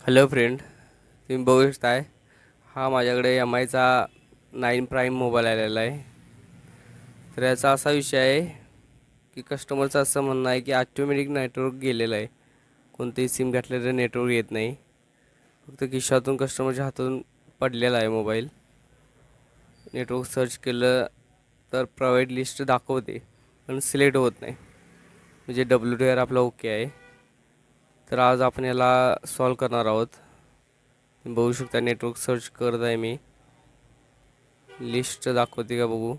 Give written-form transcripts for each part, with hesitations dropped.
Hello friend, तुम्ही बघू शकताय हा माझ्याकडे एम आयचा 9 प्राईम मोबाईल आलेला आहे. तर याचा असा विषय आहे की कस्टमरचं असं म्हणणं आहे की ऑटोमॅटिक नेटवर्क गेलेलं आहे. कोणतेही सिम घातलेलं नेटवर्क येत नाही. फक्त खिशातून कस्टमरच्या हातून पडलेला आहे मोबाईल. नेटवर्क सर्च केलं तर प्रोव्हाइड लिस्ट दाखवते पण सिलेक्ट होत नाही. म्हणजे WTR आपला ओके आहे. तर आज आपण याला सॉल्व करणार आहोत. बघू शकता नेटवर्क सर्च करत आहे मी. लिस्ट दाखवते का बघू.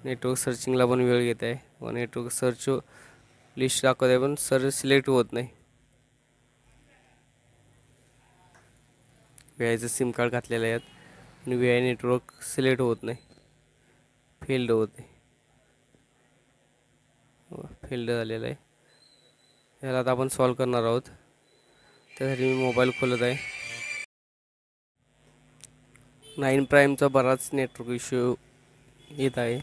नेटवर्क सर्चिंगला पण वेळ घेत आहे व नेटवर्क सर्च लिस्ट दाखवत आहे पण सिलेक्ट होत नाही. व्हीआयचं सिम कार्ड घातलेलं आहे आणि व्हीआय नेटवर्क सिलेक्ट होत नाही, फेल्ड होते. फेल्ड झालेलं आहे. याला आता आपण सॉल्व करणार आहोत. त्यासाठी मी मोबाईल खोलत आहे. 9 प्राईमचा बराच नेटवर्क इश्यू येत आहे.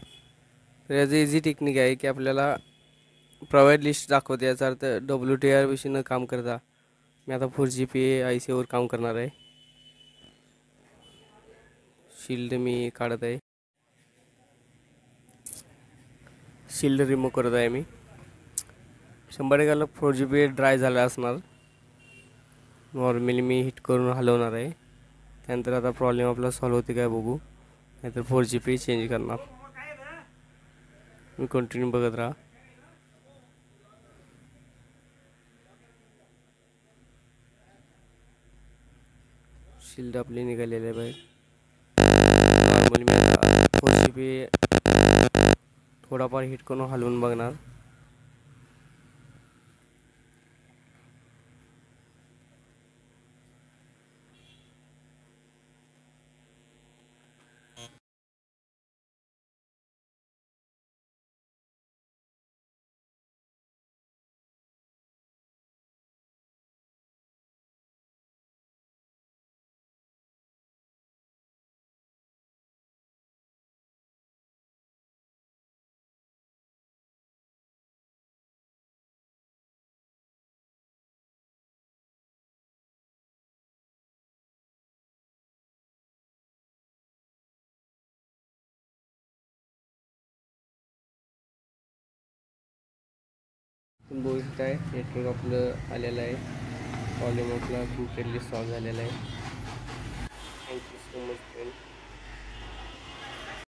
तर याचं इझी टेक्निक आहे की आपल्याला प्रोव्हाइड लिस्ट दाखवते. याचा अर्थ WTR विषयी न काम करता मी आता 4GB ICवर काम करणार आहे. शिल्ड मी काढत आहे. शिल्ड रिमूव्ह करत आहे मी. 100% 4GB ड्राय झाला असणार. नॉर्मली मी हिट करून हलवणार आहे. त्यानंतर आता प्रॉब्लेम आपला सॉल्व होते काय बघू, नाहीतर 4GB चेंज करणार. मी कंटिन्यू बघत राहा. शिल्ड आपली निघालेली आहे बाहेर. नॉर्मली मी 4GB थोडाफार हिट करून हलवून बघणार. तुम्ही बघू शकताय नेटवर्क आपलं आलेलं आहे. प्रॉब्लेम आपला कम्प्लिटली सॉल्व झालेला आहे. Thank you so much friend.